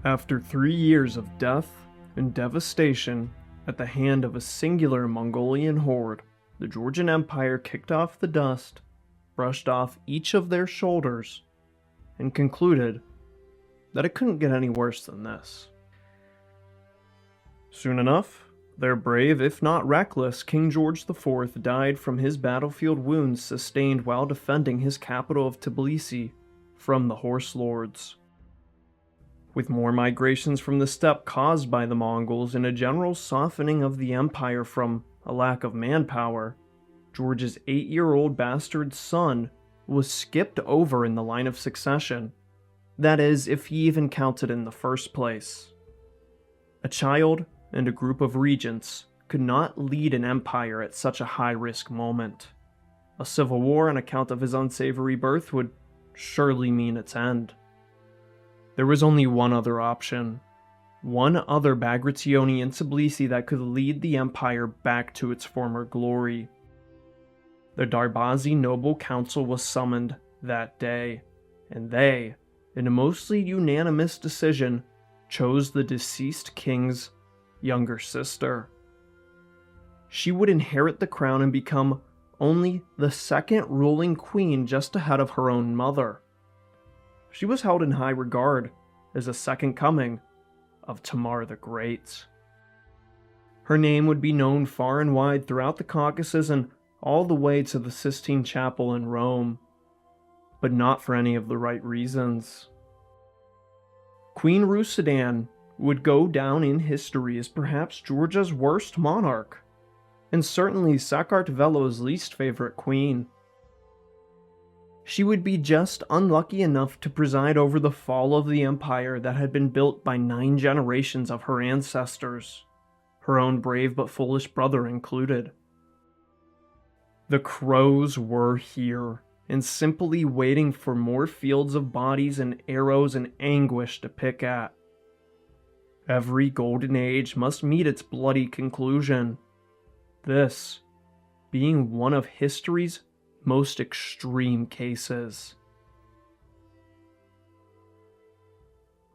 After 3 years of death and devastation at the hand of a singular Mongolian horde, the Georgian Empire kicked off the dust, brushed off each of their shoulders, and concluded that it couldn't get any worse than this. Soon enough, their brave, if not reckless, King George IV died from his battlefield wounds sustained while defending his capital of Tbilisi from the Horse Lords. With more migrations from the steppe caused by the Mongols and a general softening of the empire from a lack of manpower, George's 8-year-old bastard son was skipped over in the line of succession. That is, if he even counted in the first place. A child and a group of regents could not lead an empire at such a high-risk moment. A civil war on account of his unsavory birth would surely mean its end. There was only one other option. One other Bagration in Tbilisi that could lead the empire back to its former glory. The Darbazi Noble Council was summoned that day, and they, in a mostly unanimous decision, chose the deceased king's younger sister. She would inherit the crown and become only the second ruling queen, just ahead of her own mother. She was held in high regard as a second coming of Tamar the Great. Her name would be known far and wide throughout the Caucasus and all the way to the Sistine Chapel in Rome, but not for any of the right reasons. Queen Rusudan would go down in history as perhaps Georgia's worst monarch, and certainly Sakartvelo's least favorite queen. She would be just unlucky enough to preside over the fall of the empire that had been built by 9 generations of her ancestors, her own brave but foolish brother included. The crows were here, and simply waiting for more fields of bodies and arrows and anguish to pick at. Every golden age must meet its bloody conclusion, this being one of history's most extreme cases.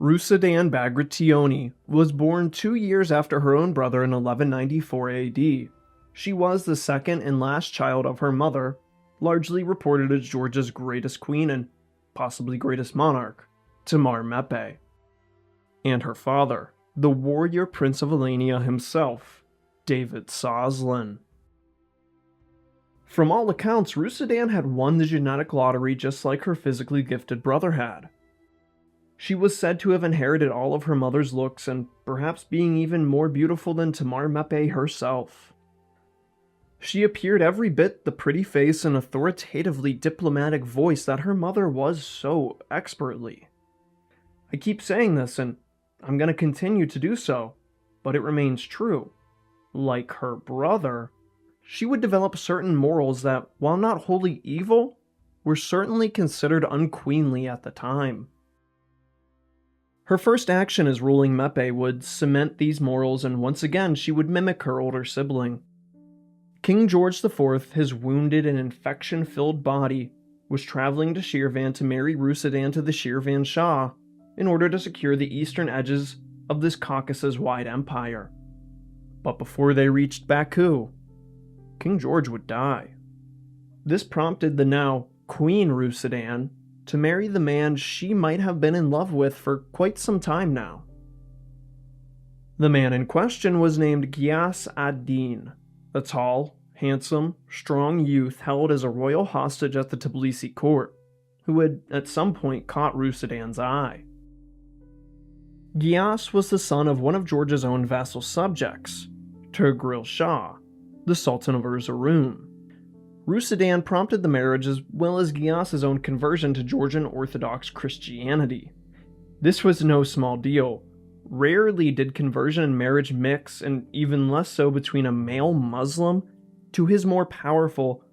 Rusudan Bagration was born 2 years after her own brother in 1194 AD. She was the second and last child of her mother, largely reported as Georgia's greatest queen and possibly greatest monarch, Tamar Mepe, and her father, the warrior prince of Alania himself, David Sazlin. From all accounts, Rusudan had won the genetic lottery just like her physically gifted brother had. She was said to have inherited all of her mother's looks and perhaps being even more beautiful than Tamar Mepe herself. She appeared every bit the pretty face and authoritatively diplomatic voice that her mother was so expertly. I keep saying this, and I'm going to continue to do so, but it remains true. Like her brother, she would develop certain morals that, while not wholly evil, were certainly considered unqueenly at the time. Her first action as ruling Mepe would cement these morals, and once again she would mimic her older sibling. King George IV, his wounded and infection-filled body, was traveling to Shirvan to marry Rusudan to the Shirvan Shah in order to secure the eastern edges of this Caucasus-wide empire. But before they reached Baku, King George would die. This prompted the now Queen Rusudan to marry the man she might have been in love with for quite some time now. The man in question was named Ghiyas ad-Din, a tall, handsome, strong youth held as a royal hostage at the Tbilisi court, who had at some point caught Rusudan's eye. Ghiyas was the son of one of Georgia's own vassal subjects, Turgril Shah, the Sultan of Erzurum. Rusudan prompted the marriage as well as Ghiyas's own conversion to Georgian Orthodox Christianity. This was no small deal. Rarely did conversion and marriage mix, and even less so between a male Muslim to his more powerful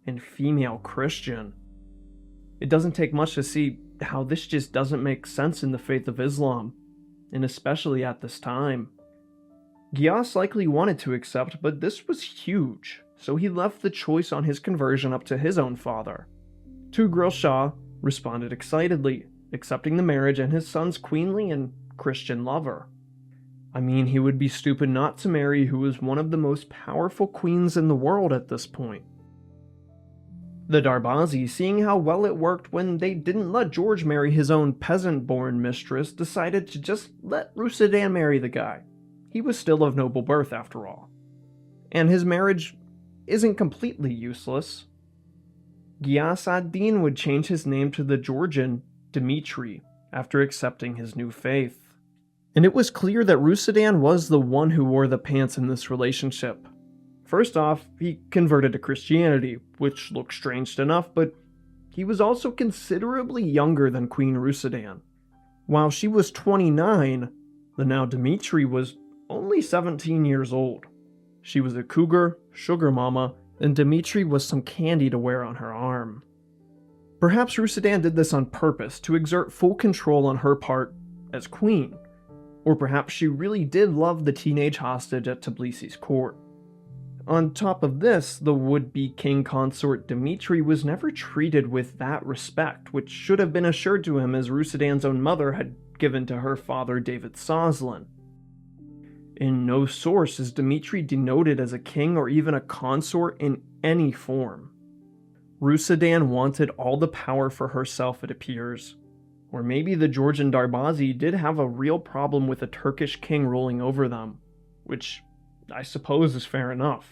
and female Christian. It doesn't take much to see how this just doesn't make sense in the faith of Islam, and especially at this time. Ghiyas likely wanted to accept, but this was huge, so he left the choice on his conversion up to his own father. Turgril Shah responded excitedly, accepting the marriage and his son's queenly and Christian lover. I mean, he would be stupid not to marry who was one of the most powerful queens in the world at this point. The Darbazi, seeing how well it worked when they didn't let George marry his own peasant-born mistress, decided to just let Rusadan marry the guy. He was still of noble birth, after all. And his marriage isn't completely useless. Ghiyas ad-Din would change his name to the Georgian Dmitri after accepting his new faith. And it was clear that Rusadan was the one who wore the pants in this relationship. First off, he converted to Christianity, which looked strange enough, but he was also considerably younger than Queen Rusadan. While she was 29, the now Dmitri was only 17 years old. She was a cougar, sugar mama, and Dmitri was some candy to wear on her arm. Perhaps Rusadan did this on purpose to exert full control on her part as queen, or perhaps she really did love the teenage hostage at Tbilisi's court. On top of this, the would-be king consort Dmitri was never treated with that respect, which should have been assured to him as Rusadan's own mother had given to her father David Sazlan. In no source is Dmitri denoted as a king or even a consort in any form. Rusadan wanted all the power for herself, it appears. Or maybe the Georgian Darbazi did have a real problem with a Turkish king ruling over them, which I suppose is fair enough.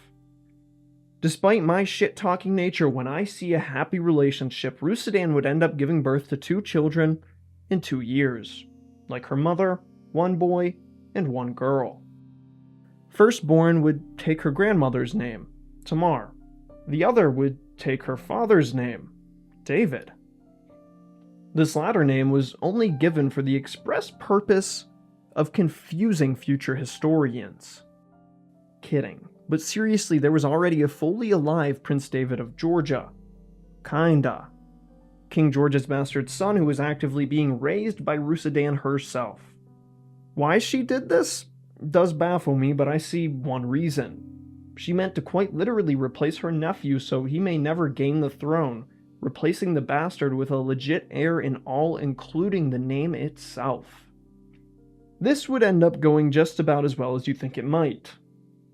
Despite my shit-talking nature, when I see a happy relationship, Rusadan would end up giving birth to 2 children in 2 years. Like her mother, 1 boy, and 1 girl. Firstborn would take her grandmother's name, Tamar. The other would take her father's name, David. This latter name was only given for the express purpose of confusing future historians. Kidding. But seriously, there was already a fully alive Prince David of Georgia. Kinda. King George's bastard son who was actively being raised by Rusadan herself. Why she did this does baffle me, but I see one reason. She meant to quite literally replace her nephew so he may never gain the throne, replacing the bastard with a legit heir in all, including the name itself. This would end up going just about as well as you think it might,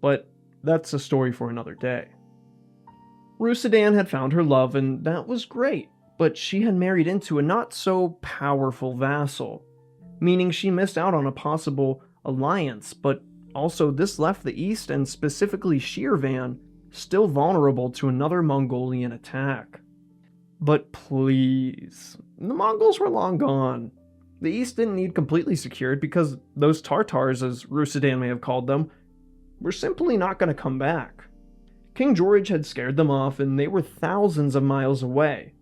but that's a story for another day. Rusadan had found her love, and that was great, but she had married into a not-so-powerful vassal, meaning she missed out on a possible alliance, but also this left the East, and specifically Shirvan, still vulnerable to another Mongolian attack. But please, the Mongols were long gone. The East didn't need completely secured because those Tartars, as Rusadan may have called them, were simply not going to come back. King George had scared them off, and they were thousands of miles away.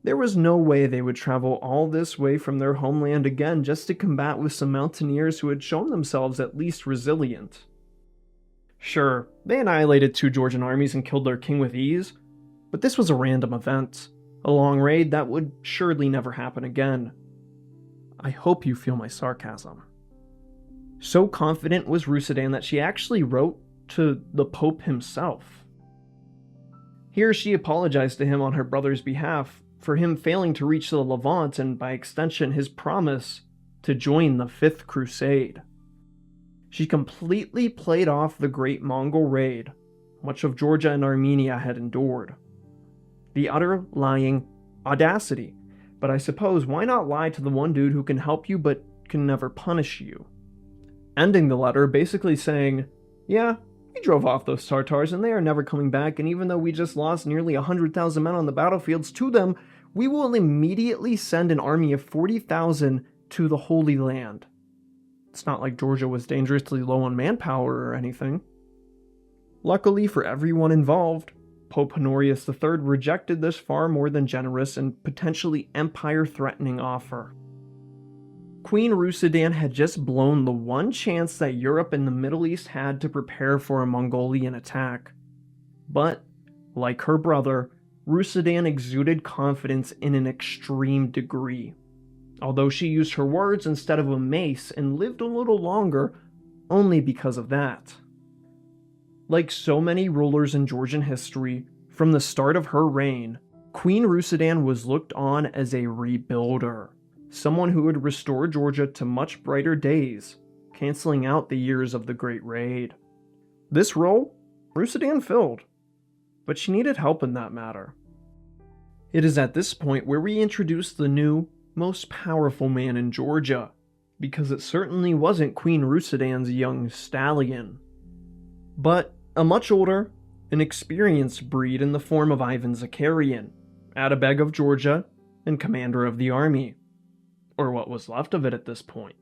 There was no way they would travel all this way from their homeland again just to combat with some mountaineers who had shown themselves at least resilient. Sure, they annihilated 2 Georgian armies and killed their king with ease, but this was a random event, a long raid that would surely never happen again. I hope you feel my sarcasm. So confident was Rusadan that she actually wrote to the Pope himself. Here she apologized to him on her brother's behalf for him failing to reach the Levant and by extension his promise to join the 5th Crusade. She completely played off the Great Mongol Raid much of Georgia and Armenia had endured. The utter lying audacity, but I suppose why not lie to the one dude who can help you but can never punish you? Ending the letter basically saying, yeah, we drove off those Tartars and they are never coming back, and even though we just lost nearly 100,000 men on the battlefields to them, we will immediately send an army of 40,000 to the Holy Land. It's not like Georgia was dangerously low on manpower or anything. Luckily for everyone involved, Pope Honorius III rejected this far more than generous and potentially empire-threatening offer. Queen Rusadan had just blown the one chance that Europe and the Middle East had to prepare for a Mongolian attack. But, like her brother, Rusadan exuded confidence in an extreme degree. Although she used her words instead of a mace and lived a little longer only because of that. Like so many rulers in Georgian history, from the start of her reign, Queen Rusadan was looked on as a rebuilder, someone who would restore Georgia to much brighter days, canceling out the years of the Great Raid. This role, Rusadan filled, but she needed help in that matter. It is at this point where we introduce the new, most powerful man in Georgia, because it certainly wasn't Queen Rusadan's young stallion, but a much older and experienced breed in the form of Ivan Zakarian, Atabeg of Georgia and commander of the army, or what was left of it at this point.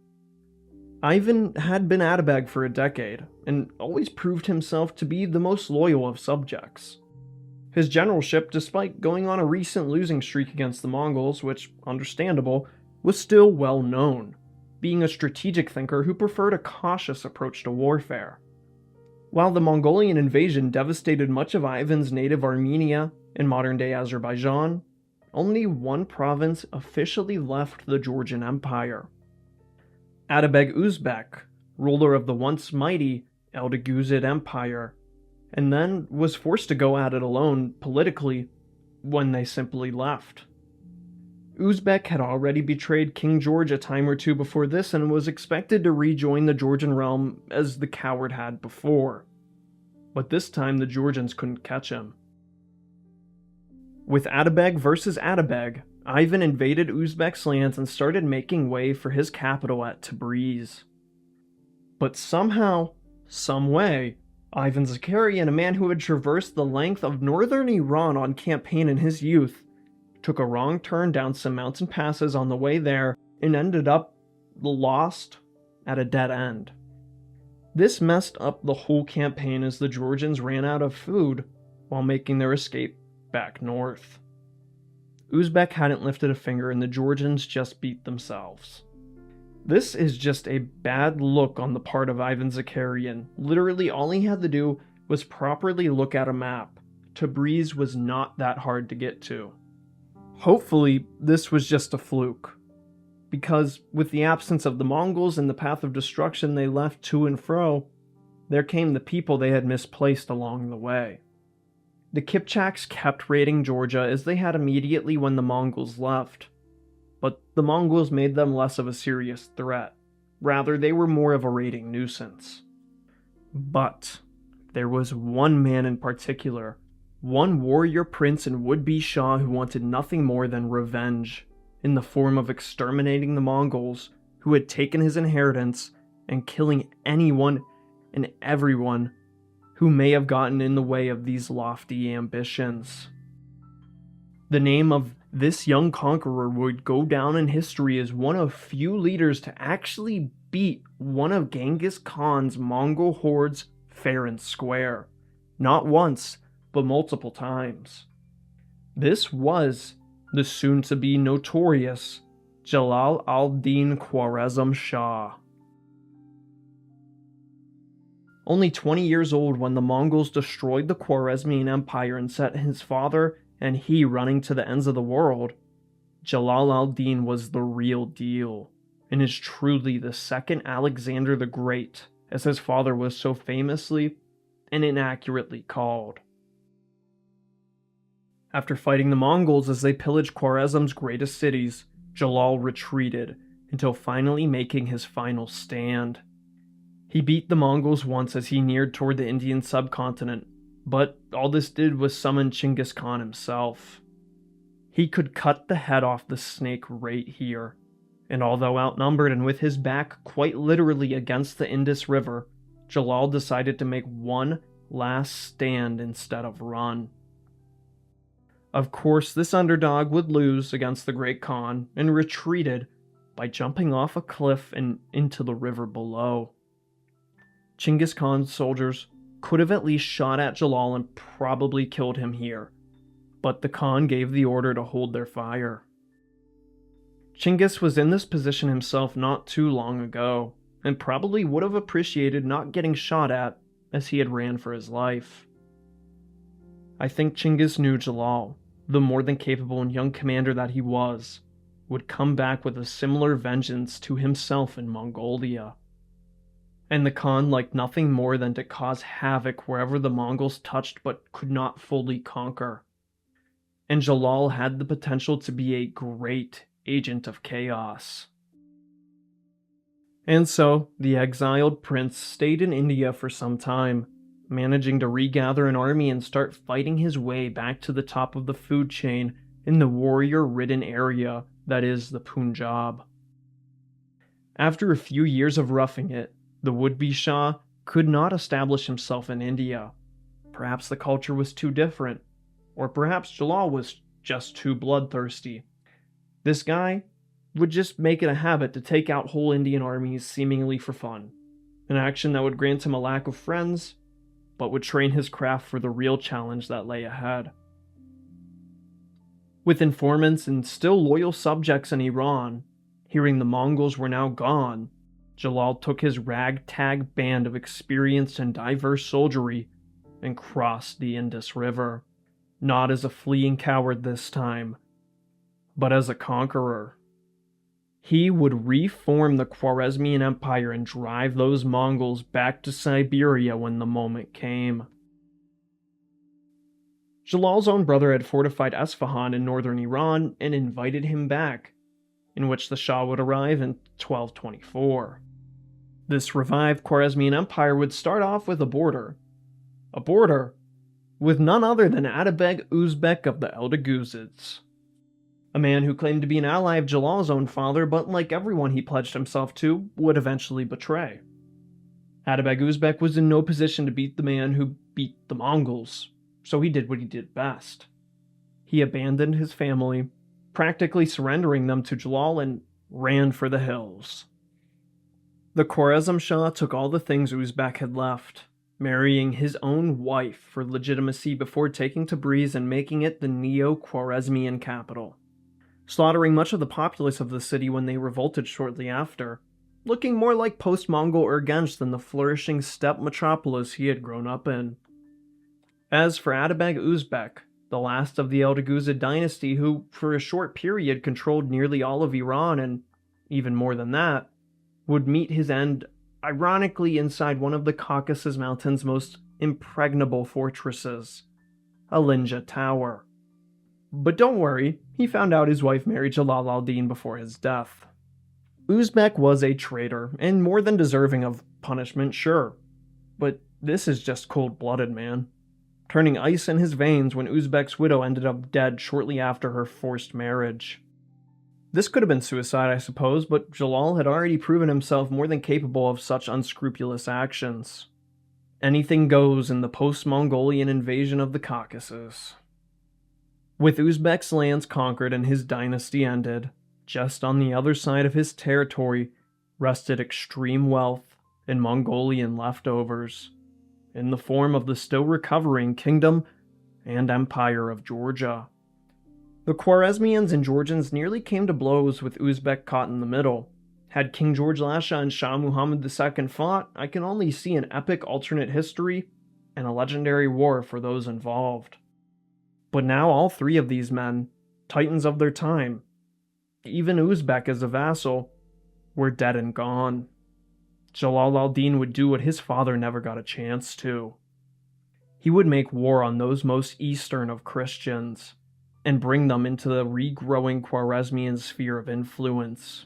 Ivan had been Atabeg for a decade, and always proved himself to be the most loyal of subjects. His generalship, despite going on a recent losing streak against the Mongols, which, understandable, was still well known, being a strategic thinker who preferred a cautious approach to warfare. While the Mongolian invasion devastated much of Ivan's native Armenia and modern-day Azerbaijan, only one province officially left the Georgian Empire. Atabeg Uzbek, ruler of the once mighty Eldaguzid Empire, and then was forced to go at it alone politically when they simply left. Uzbek had already betrayed King George a time or two before this and was expected to rejoin the Georgian realm as the coward had before. But this time the Georgians couldn't catch him. With Atabeg versus Atabeg, Ivan invaded Uzbek's lands and started making way for his capital at Tabriz. But somehow, some way, Ivan Zakarian, a man who had traversed the length of northern Iran on campaign in his youth, took a wrong turn down some mountain passes on the way there and ended up lost at a dead end. This messed up the whole campaign as the Georgians ran out of food while making their escape back north. Uzbek hadn't lifted a finger and the Georgians just beat themselves. This is just a bad look on the part of Ivan Zakarian. Literally all he had to do was properly look at a map. Tabriz was not that hard to get to. Hopefully, this was just a fluke, because with the absence of the Mongols and the path of destruction they left to and fro, there came the people they had misplaced along the way. The Kipchaks kept raiding Georgia as they had immediately when the Mongols left, but the Mongols made them less of a serious threat. Rather, they were more of a raiding nuisance. But there was one man in particular, one warrior prince and would-be Shah who wanted nothing more than revenge, in the form of exterminating the Mongols who had taken his inheritance and killing anyone and everyone who may have gotten in the way of these lofty ambitions. The name of this young conqueror would go down in history as one of few leaders to actually beat one of Genghis Khan's Mongol hordes fair and square, not once, but multiple times. This was the soon-to-be notorious Jalal al-Din Khwarezm Shah. Only 20 years old when the Mongols destroyed the Khwarezmian Empire and set his father and he running to the ends of the world, Jalal al-Din was the real deal, and is truly the second Alexander the Great, as his father was so famously and inaccurately called. After fighting the Mongols as they pillaged Khwarezm's greatest cities, Jalal retreated, until finally making his final stand. He beat the Mongols once as he neared toward the Indian subcontinent, but all this did was summon Genghis Khan himself. He could cut the head off the snake right here, and although outnumbered and with his back quite literally against the Indus River, Jalal decided to make one last stand instead of run. Of course, this underdog would lose against the Great Khan and retreated by jumping off a cliff and into the river below. Genghis Khan's soldiers could have at least shot at Jalal and probably killed him here, but the Khan gave the order to hold their fire. Genghis was in this position himself not too long ago, and probably would have appreciated not getting shot at as he had ran for his life. I think Genghis knew Jalal, the more than capable and young commander that he was, would come back with a similar vengeance to himself in Mongolia. And the Khan liked nothing more than to cause havoc wherever the Mongols touched but could not fully conquer. And Jalal had the potential to be a great agent of chaos. And so, the exiled prince stayed in India for some time, managing to regather an army and start fighting his way back to the top of the food chain in the warrior-ridden area that is the Punjab. After a few years of roughing it, the would-be Shah could not establish himself in India. Perhaps the culture was too different, or perhaps Jalal was just too bloodthirsty. This guy would just make it a habit to take out whole Indian armies seemingly for fun, an action that would grant him a lack of friends, but would train his craft for the real challenge that lay ahead. With informants and still loyal subjects in Iran, hearing the Mongols were now gone, Jalal took his ragtag band of experienced and diverse soldiery and crossed the Indus River, not as a fleeing coward this time, but as a conqueror. He would reform the Kwarazmian Empire and drive those Mongols back to Siberia when the moment came. Jalal's own brother had fortified Esfahan in northern Iran and invited him back, in which the Shah would arrive in 1224. This revived Khwarezmian Empire would start off with a border with none other than Atabeg Uzbek of the Eldeguzids, a man who claimed to be an ally of Jalal's own father, but like everyone he pledged himself to, would eventually betray. Atabeg Uzbek was in no position to beat the man who beat the Mongols, so he did what he did best. He abandoned his family, practically surrendering them to Jalal, and ran for the hills. The Khwarezm Shah took all the things Uzbek had left, marrying his own wife for legitimacy before taking Tabriz and making it the Neo-Khwarezmian capital, slaughtering much of the populace of the city when they revolted shortly after, looking more like post-Mongol Urgench than the flourishing steppe metropolis he had grown up in. As for Atabeg Uzbek, the last of the Eldeguzid dynasty who, for a short period, controlled nearly all of Iran and, even more than that, would meet his end ironically inside one of the Caucasus Mountains' most impregnable fortresses, Alinja Tower. But don't worry, he found out his wife married Jalal al-Din before his death. Uzbek was a traitor, and more than deserving of punishment, sure. But this is just cold-blooded, man. Turning ice in his veins when Uzbek's widow ended up dead shortly after her forced marriage. This could have been suicide, I suppose, but Jalal had already proven himself more than capable of such unscrupulous actions. Anything goes in the post-Mongolian invasion of the Caucasus. With Uzbek's lands conquered and his dynasty ended, just on the other side of his territory rested extreme wealth and Mongolian leftovers, in the form of the still recovering Kingdom and Empire of Georgia. The Kwarazmians and Georgians nearly came to blows with Uzbek caught in the middle. Had King George Lasha and Shah Muhammad II fought, I can only see an epic alternate history and a legendary war for those involved. But now all three of these men, titans of their time, even Uzbek as a vassal, were dead and gone. Jalal al-Din would do what his father never got a chance to. He would make war on those most eastern of Christians, and bring them into the regrowing Khwarezmian sphere of influence.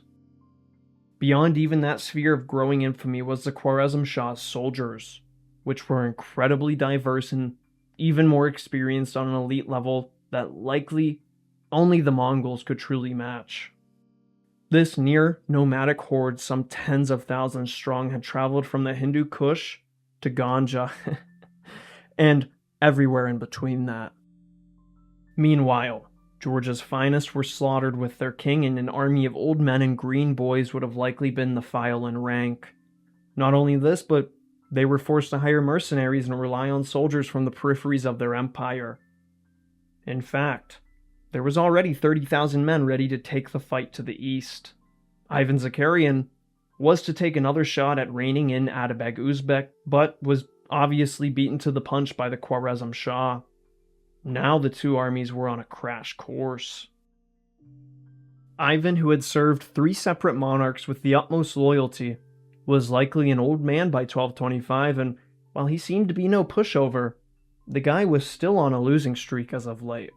Beyond even that sphere of growing infamy was the Khwarezm Shah's soldiers, which were incredibly diverse and even more experienced on an elite level that likely only the Mongols could truly match. This near nomadic horde, some tens of thousands strong, had traveled from the Hindu Kush to Ganja, and everywhere in between that. Meanwhile, Georgia's finest were slaughtered with their king, and an army of old men and green boys would have likely been the file in rank. Not only this, but they were forced to hire mercenaries and rely on soldiers from the peripheries of their empire. In fact, there was already 30,000 men ready to take the fight to the east. Ivan Zakarian was to take another shot at reining in Atabeg Uzbek, but was obviously beaten to the punch by the Khwarezm Shah. Now the two armies were on a crash course. Ivan, who had served 3 separate monarchs with the utmost loyalty, was likely an old man by 1225, and while he seemed to be no pushover, the guy was still on a losing streak as of late.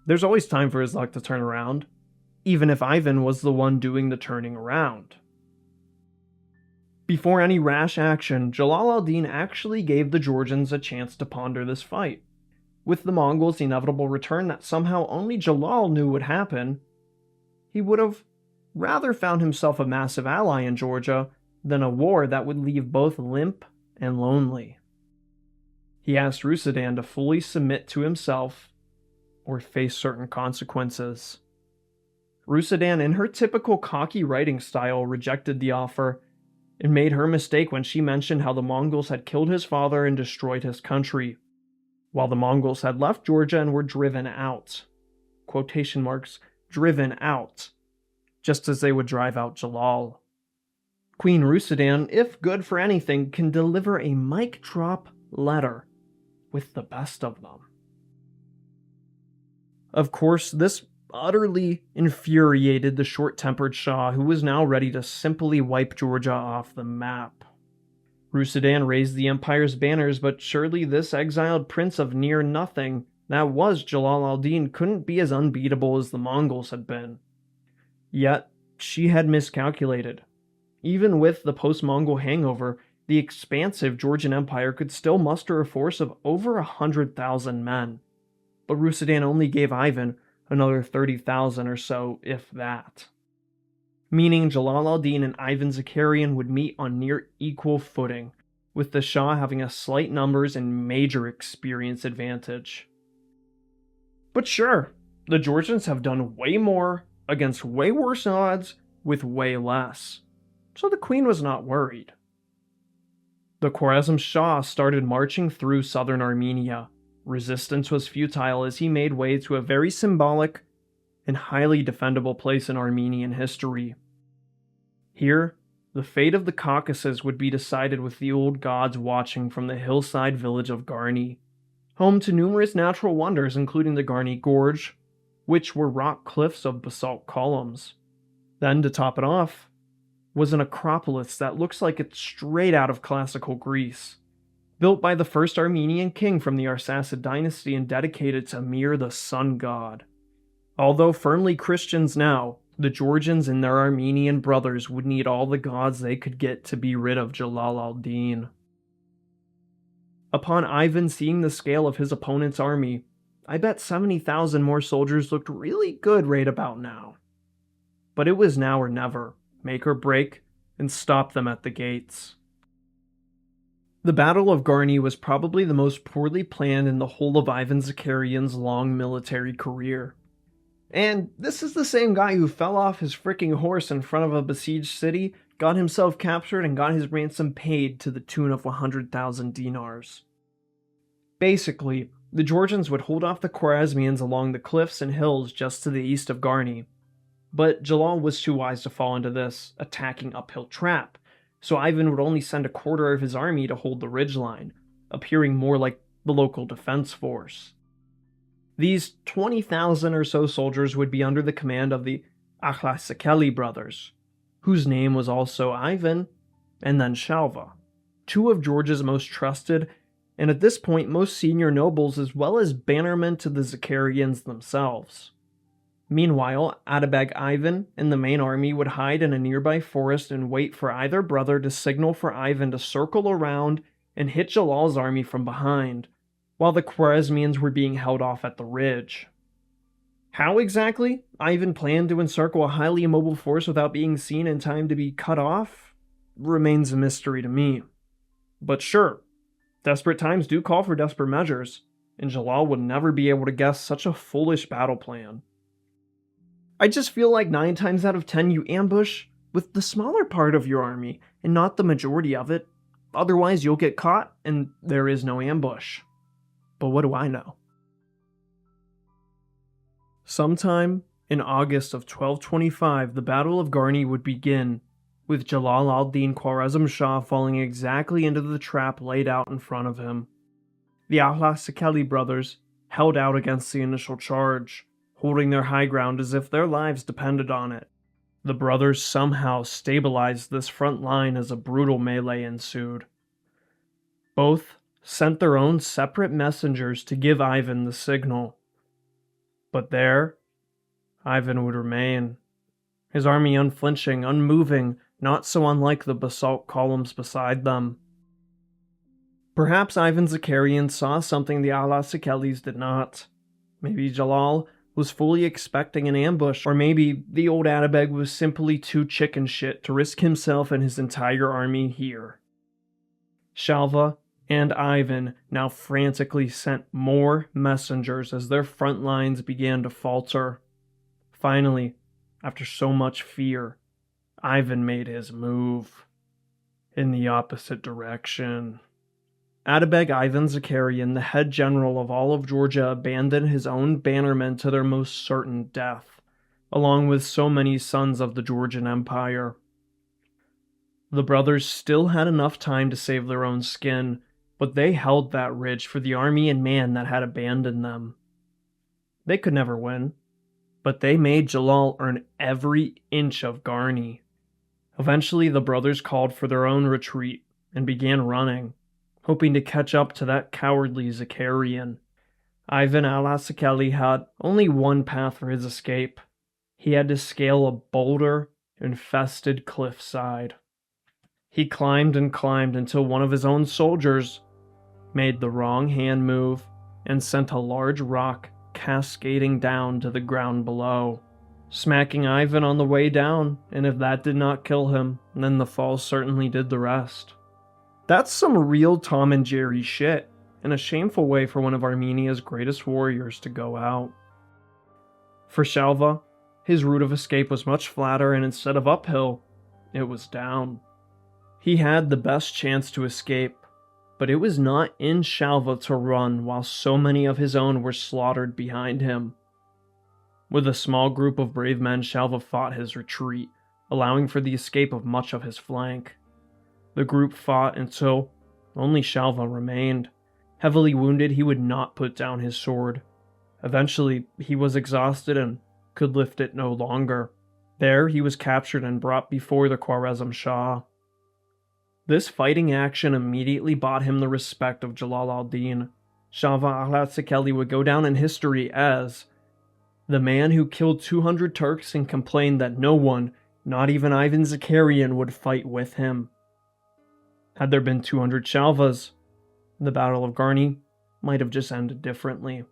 There's always time for his luck to turn around. even if Ivan was the one doing the turning around. Before any rash action, Jalal al-Din actually gave the Georgians a chance to ponder this fight. With the Mongols' inevitable return that somehow only Jalal knew would happen, he would have rather found himself a massive ally in Georgia than a war that would leave both limp and lonely. He asked Rusudan to fully submit to himself or face certain consequences. Rusudan, in her typical cocky writing style, rejected the offer and made her mistake when she mentioned how the Mongols had killed his father and destroyed his country, while the Mongols had left Georgia and were driven out. Quotation marks, driven out, just as they would drive out Jalal. Queen Rusudan, if good for anything, can deliver a mic drop letter with the best of them. Of course, this utterly infuriated the short-tempered Shah, who was now ready to simply wipe Georgia off the map. Rusudan raised the empire's banners, but surely this exiled prince of near nothing that was Jalal al-Din couldn't be as unbeatable as the Mongols had been. Yet, she had miscalculated. Even with the post-Mongol hangover, the expansive Georgian Empire could still muster a force of over 100,000 men. But Rusudan only gave Ivan another 30,000 or so, if that. Meaning Jalal al-Din and Ivan Zakarian would meet on near equal footing, with the Shah having a slight numbers and major experience advantage. But sure, the Georgians have done way more against way worse odds with way less, so the queen was not worried. The Khwarezm Shah started marching through southern Armenia. Resistance was futile as he made way to a very symbolic and highly defendable place in Armenian history. Here, the fate of the Caucasus would be decided with the old gods watching from the hillside village of Garni, home to numerous natural wonders including the Garni Gorge, which were rock cliffs of basalt columns. Then, to top it off, was an acropolis that looks like it's straight out of classical Greece, built by the first Armenian king from the Arsacid dynasty and dedicated to Mir, the sun god. Although firmly Christians now, the Georgians and their Armenian brothers would need all the gods they could get to be rid of Jalal al-Din. Upon Ivan seeing the scale of his opponent's army, I bet 70,000 more soldiers looked really good right about now. But it was now or never, make or break, and stop them at the gates. The Battle of Garni was probably the most poorly planned in the whole of Ivan Zakarian's long military career. And this is the same guy who fell off his freaking horse in front of a besieged city, got himself captured, and got his ransom paid to the tune of 100,000 dinars. Basically, the Georgians would hold off the Khwarezmians along the cliffs and hills just to the east of Garni. But Jalal was too wise to fall into this attacking uphill trap, so Ivan would only send a quarter of his army to hold the ridgeline, appearing more like the local defense force. These 20,000 or so soldiers would be under the command of the Achilles brothers, whose name was also Ivan and then Shalva, two of Georgia's most trusted and at this point most senior nobles as well as bannermen to the Zakarians themselves. Meanwhile, Atabeg Ivan and the main army would hide in a nearby forest and wait for either brother to signal for Ivan to circle around and hit Jalal's army from behind, while the Khwarezmians were being held off at the ridge. How exactly Ivan planned to encircle a highly immobile force without being seen in time to be cut off remains a mystery to me. But sure, desperate times do call for desperate measures, and Jalal would never be able to guess such a foolish battle plan. I just feel like 9 times out of 10 you ambush with the smaller part of your army and not the majority of it. Otherwise you'll get caught and there is no ambush. But what do I know? Sometime in August of 1225, the Battle of Garni would begin, with Jalal al-Din Khwarezm Shah falling exactly into the trap laid out in front of him. The al-Nasawi brothers held out against the initial charge, holding their high ground as if their lives depended on it. The brothers somehow stabilized this front line as a brutal melee ensued. Both sent their own separate messengers to give Ivan the signal. But there, Ivan would remain, his army unflinching, unmoving, not so unlike the basalt columns beside them. Perhaps Ivan Zakarian saw something the al-Nasawi did not. Maybe Jalal was fully expecting an ambush, or maybe the old Atabeg was simply too chicken shit to risk himself and his entire army here. Shalva and Ivan now frantically sent more messengers as their front lines began to falter. Finally, after so much fear, Ivan made his move in the opposite direction. Atabeg Ivan Zakarian, the head general of all of Georgia, abandoned his own bannermen to their most certain death, along with so many sons of the Georgian Empire. The brothers still had enough time to save their own skin, but they held that ridge for the army and man that had abandoned them. They could never win, but they made Jalal earn every inch of Garni. Eventually, the brothers called for their own retreat and began running, hoping to catch up to that cowardly Zakarian. Ivan al-Nasawi had only one path for his escape. He had to scale a boulder-infested cliffside. He climbed and climbed until one of his own soldiers made the wrong hand move and sent a large rock cascading down to the ground below, smacking Ivan on the way down, and if that did not kill him, then the fall certainly did the rest. That's some real Tom and Jerry shit, and a shameful way for one of Armenia's greatest warriors to go out. For Shalva, his route of escape was much flatter, and instead of uphill, it was down. He had the best chance to escape, but it was not in Shalva to run while so many of his own were slaughtered behind him. With a small group of brave men, Shalva fought his retreat, allowing for the escape of much of his flank. The group fought until only Shalva remained. Heavily wounded, he would not put down his sword. Eventually, he was exhausted and could lift it no longer. There, he was captured and brought before the Khwarezm Shah. This fighting action immediately bought him the respect of Jalal al-Din. Shalva al-Nasawi would go down in history as the man who killed 200 Turks and complained that no one, not even Ivan Zakarian, would fight with him. Had there been 200 Shalvas, the Battle of Garni might have just ended differently.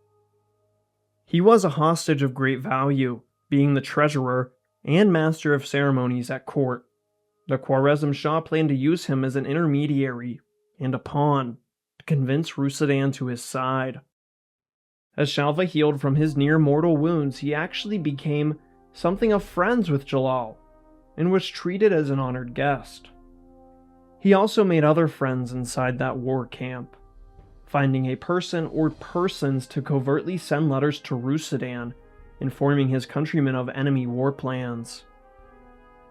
He was a hostage of great value, being the treasurer and master of ceremonies at court. The Khwarezm Shah planned to use him as an intermediary and a pawn to convince Rusudan to his side. As Shalva healed from his near-mortal wounds, he actually became something of friends with Jalal and was treated as an honored guest. He also made other friends inside that war camp, finding a person or persons to covertly send letters to Rusudan, informing his countrymen of enemy war plans.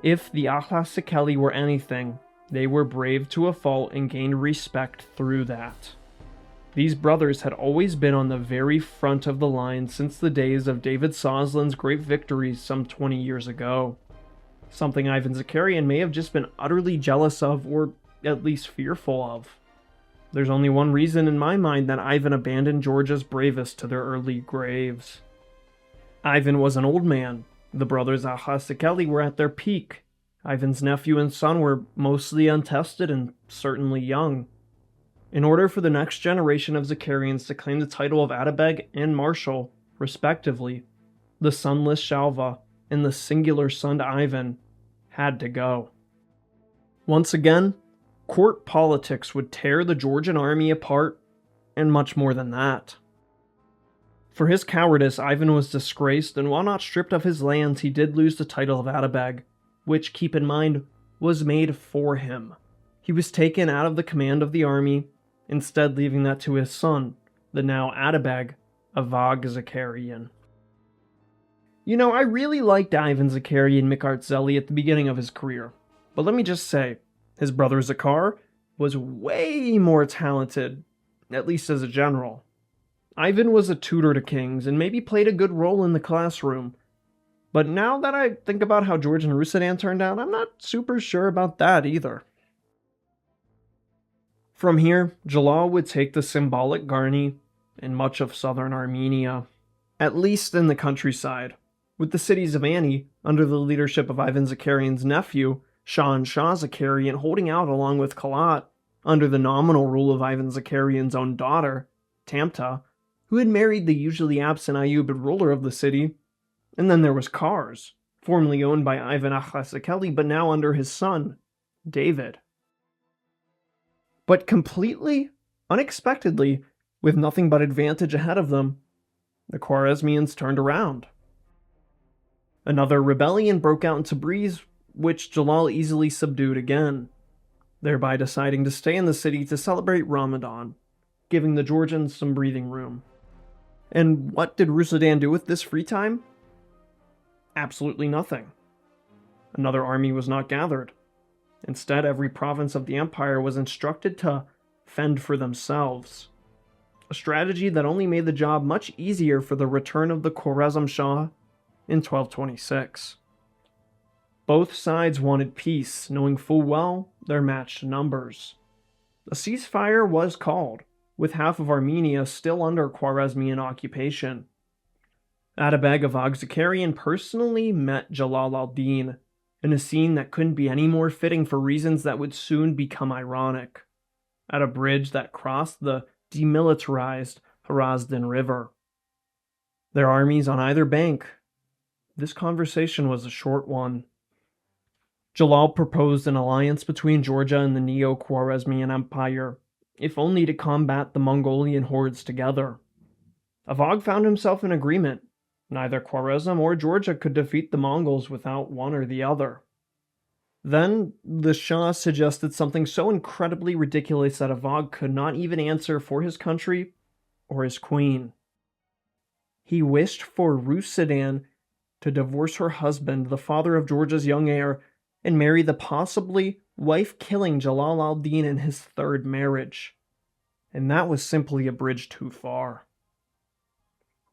If the al-Nasawi were anything, they were brave to a fault and gained respect through that. These brothers had always been on the very front of the line since the days of David Soslin's great victories some 20 years ago. Something Ivan Zakarian may have just been utterly jealous of, or at least fearful of. There's only one reason in my mind that Ivan abandoned Georgia's bravest to their early graves. Ivan was an old man. The brothers al-Nasawi were at their peak. Ivan's nephew and son were mostly untested and certainly young. In order for the next generation of Zakarians to claim the title of Atabeg and Marshal, respectively, the sonless Shalva and the singular-sunned Ivan had to go. Once again, court politics would tear the Georgian army apart, and much more than that. For his cowardice, Ivan was disgraced, and while not stripped of his lands, he did lose the title of Atabeg, which, keep in mind, was made for him. He was taken out of the command of the army, instead leaving that to his son, the now Atabeg, Avag Zakarian. You know, I really liked Ivan Zakarian Mikarzeli at the beginning of his career, but let me just say, his brother Zakar was way more talented, at least as a general. Ivan was a tutor to kings and maybe played a good role in the classroom. But now that I think about how Georgian Rusudan turned out, I'm not super sure about that either. From here, Jalal would take the symbolic Garni and much of southern Armenia, at least in the countryside, with the cities of Ani, under the leadership of Ivan Zakarian's nephew, Shah Zakarian, holding out along with Kalat, under the nominal rule of Ivan Zakarian's own daughter, Tamta, who had married the usually absent Ayyubid ruler of the city. And then there was Kars, formerly owned by Ivan Achilles, but now under his son, David. But completely, unexpectedly, with nothing but advantage ahead of them, the Kwarazmians turned around. Another rebellion broke out in Tabriz, which Jalal easily subdued again, thereby deciding to stay in the city to celebrate Ramadan, giving the Georgians some breathing room. And what did Rusudan do with this free time? Absolutely nothing. Another army was not gathered. Instead, every province of the empire was instructed to fend for themselves, a strategy that only made the job much easier for the return of the Khwarezm Shah in 1226. Both sides wanted peace, knowing full well their matched numbers. A ceasefire was called, with half of Armenia still under Khwarezmian occupation. Atabeg of Zakarian personally met Jalal al-Din in a scene that couldn't be any more fitting for reasons that would soon become ironic, at a bridge that crossed the demilitarized Hrazdan River. Their armies on either bank. This conversation was a short one. Jalal proposed an alliance between Georgia and the Neo-Khwarezmian Empire, if only to combat the Mongolian hordes together. Avog found himself in agreement. Neither Khwarezm or Georgia could defeat the Mongols without one or the other. Then, the Shah suggested something so incredibly ridiculous that Avog could not even answer for his country or his queen. He wished for Rusudan to divorce her husband, the father of Georgia's young heir, and marry the possibly wife-killing Jalal al-Din in his third marriage. And that was simply a bridge too far.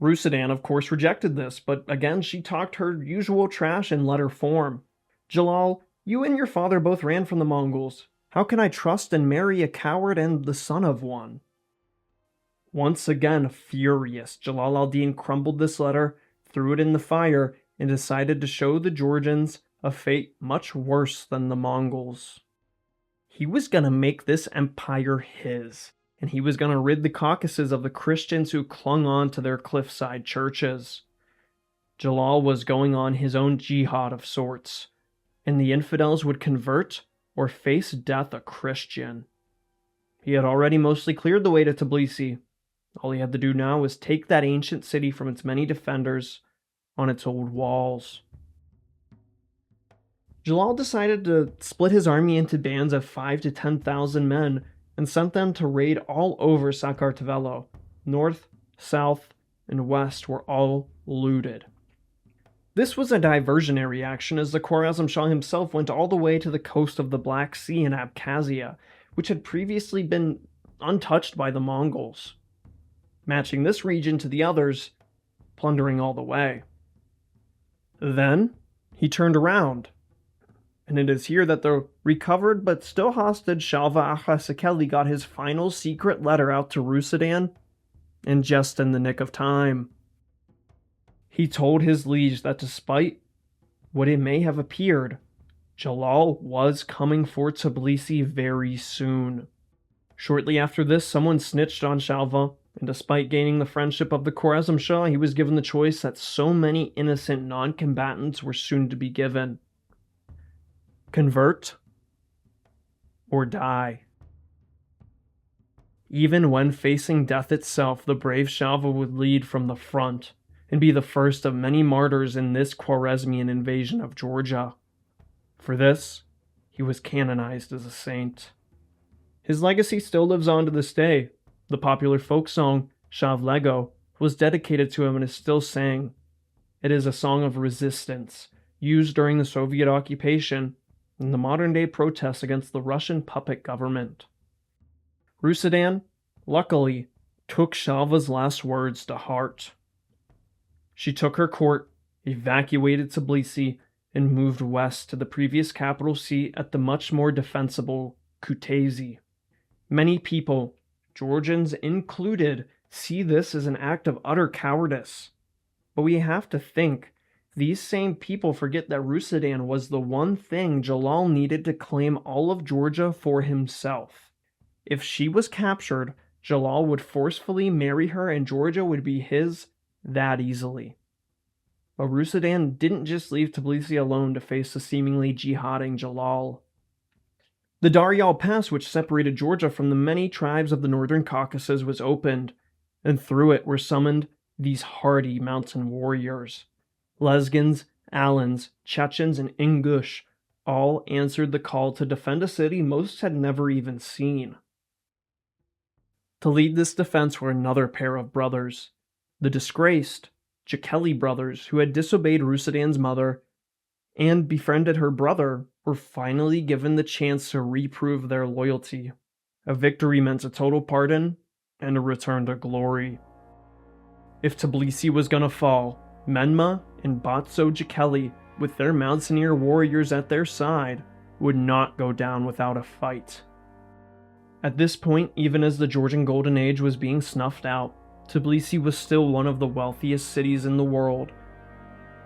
Rusudan, of course, rejected this, but again she talked her usual trash in letter form. Jalal, you and your father both ran from the Mongols. How can I trust and marry a coward and the son of one? Once again furious, Jalal al-Din crumbled this letter, threw it in the fire, and decided to show the Georgians a fate much worse than the Mongols. He was going to make this empire his, and he was going to rid the Caucasus of the Christians who clung on to their cliffside churches. Jalal was going on his own jihad of sorts, and the infidels would convert or face death a Christian. He had already mostly cleared the way to Tbilisi. All he had to do now was take that ancient city from its many defenders on its old walls. Jalal decided to split his army into bands of 5,000 to 10,000 men and sent them to raid all over Sakartvelo. North, south, and west were all looted. This was a diversionary action, as the Khwarezm Shah himself went all the way to the coast of the Black Sea in Abkhazia, which had previously been untouched by the Mongols, matching this region to the others, plundering all the way. Then he turned around, and it is here that the recovered but still hostage Shalva Achasakeli got his final secret letter out to Rusudan, and just in the nick of time. He told his liege that despite what it may have appeared, Jalal was coming for Tbilisi very soon. Shortly after this, someone snitched on Shalva, and despite gaining the friendship of the Khwarezm Shah, he was given the choice that so many innocent non-combatants were soon to be given. Convert or die. Even when facing death itself, the brave Shalva would lead from the front and be the first of many martyrs in this Khwarezmian invasion of Georgia. For this, he was canonized as a saint. His legacy still lives on to this day. The popular folk song, Shavlego, was dedicated to him and is still sang. It is a song of resistance, used during the Soviet occupation and the modern-day protests against the Russian puppet government. Rusudan, luckily, took Shalva's last words to heart. She took her court, evacuated Tbilisi, and moved west to the previous capital seat at the much more defensible Kutaisi. Many people, Georgians included, see this as an act of utter cowardice. But we have to think these same people forget that Rusudan was the one thing Jalal needed to claim all of Georgia for himself. If she was captured, Jalal would forcefully marry her and Georgia would be his that easily. But Rusudan didn't just leave Tbilisi alone to face the seemingly jihading Jalal. The Daryal Pass, which separated Georgia from the many tribes of the northern Caucasus, was opened, and through it were summoned these hardy mountain warriors. Lezgins, Alans, Chechens, and Ingush all answered the call to defend a city most had never even seen. To lead this defense were another pair of brothers, the disgraced Jikeli brothers, who had disobeyed Rusudan's mother and befriended her brother, were finally given the chance to reprove their loyalty. A victory meant a total pardon and a return to glory. If Tbilisi was gonna fall, Menma and Batso Jikeli, with their mountaineer warriors at their side, would not go down without a fight. At this point, even as the Georgian Golden Age was being snuffed out, Tbilisi was still one of the wealthiest cities in the world,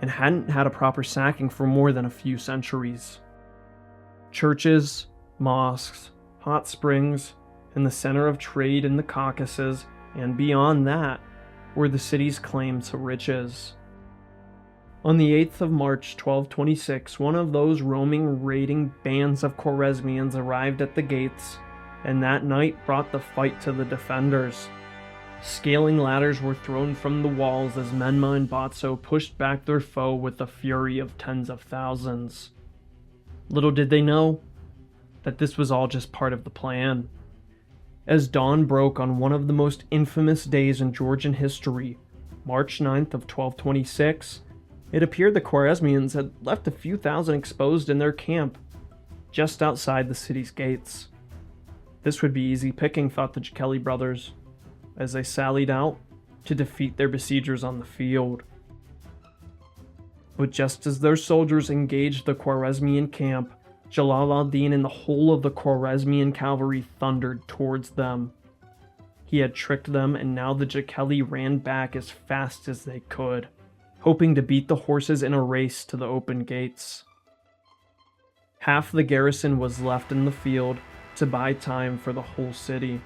and hadn't had a proper sacking for more than a few centuries. Churches, mosques, hot springs, and the center of trade in the Caucasus, and beyond that, were the city's claim to riches. On the 8th of March 1226, one of those roaming raiding bands of Kwarazmians arrived at the gates, and that night brought the fight to the defenders. Scaling ladders were thrown from the walls as Menma and Batso pushed back their foe with the fury of tens of thousands. Little did they know that this was all just part of the plan. As dawn broke on one of the most infamous days in Georgian history, March 9th of 1226, it appeared the Kwarazmians had left a few thousand exposed in their camp, just outside the city's gates. This would be easy picking, thought the Jikeli brothers, as they sallied out to defeat their besiegers on the field. But just as their soldiers engaged the Kwarazmian camp, Jalal ad-Din and the whole of the Kwarazmian cavalry thundered towards them. He had tricked them, and now the Jikeli ran back as fast as they could, hoping to beat the horses in a race to the open gates. Half the garrison was left in the field to buy time for the whole city.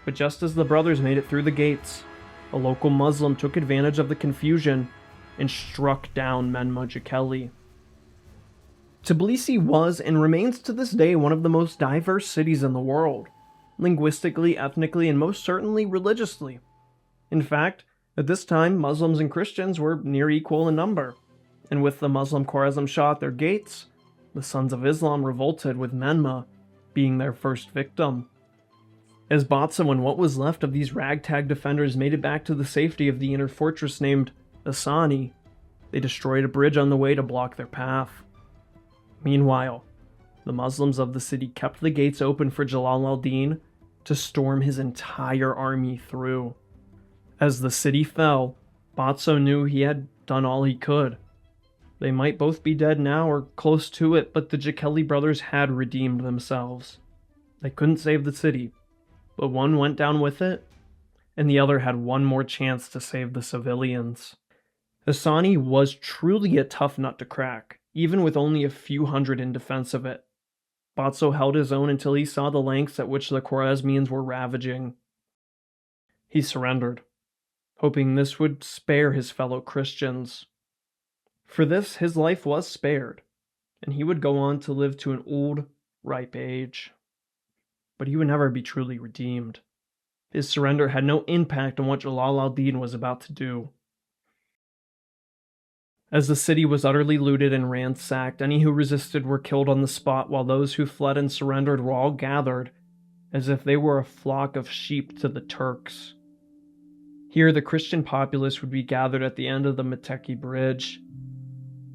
But just as the brothers made it through the gates, a local Muslim took advantage of the confusion and struck down Menma Jikeli. Tbilisi was and remains to this day one of the most diverse cities in the world, linguistically, ethnically, and most certainly religiously. In fact, at this time, Muslims and Christians were near equal in number, and with the Muslim Khwarezm Shah at their gates, the Sons of Islam revolted, with Menma being their first victim. As Batso and what was left of these ragtag defenders made it back to the safety of the inner fortress named Asani, they destroyed a bridge on the way to block their path. Meanwhile, the Muslims of the city kept the gates open for Jalal ad-Din to storm his entire army through. As the city fell, Batso knew he had done all he could. They might both be dead now or close to it, but the Jikeli brothers had redeemed themselves. They couldn't save the city, but one went down with it, and the other had one more chance to save the civilians. Asani was truly a tough nut to crack, even with only a few hundred in defense of it. Batso held his own until he saw the lengths at which the Khwarezmians were ravaging. He surrendered, hoping this would spare his fellow Christians. For this, his life was spared, and he would go on to live to an old, ripe age. But he would never be truly redeemed. His surrender had no impact on what Jalal ad-Din was about to do. As the city was utterly looted and ransacked, any who resisted were killed on the spot, while those who fled and surrendered were all gathered, as if they were a flock of sheep to the Turks. Here the Christian populace would be gathered at the end of the Meteki Bridge,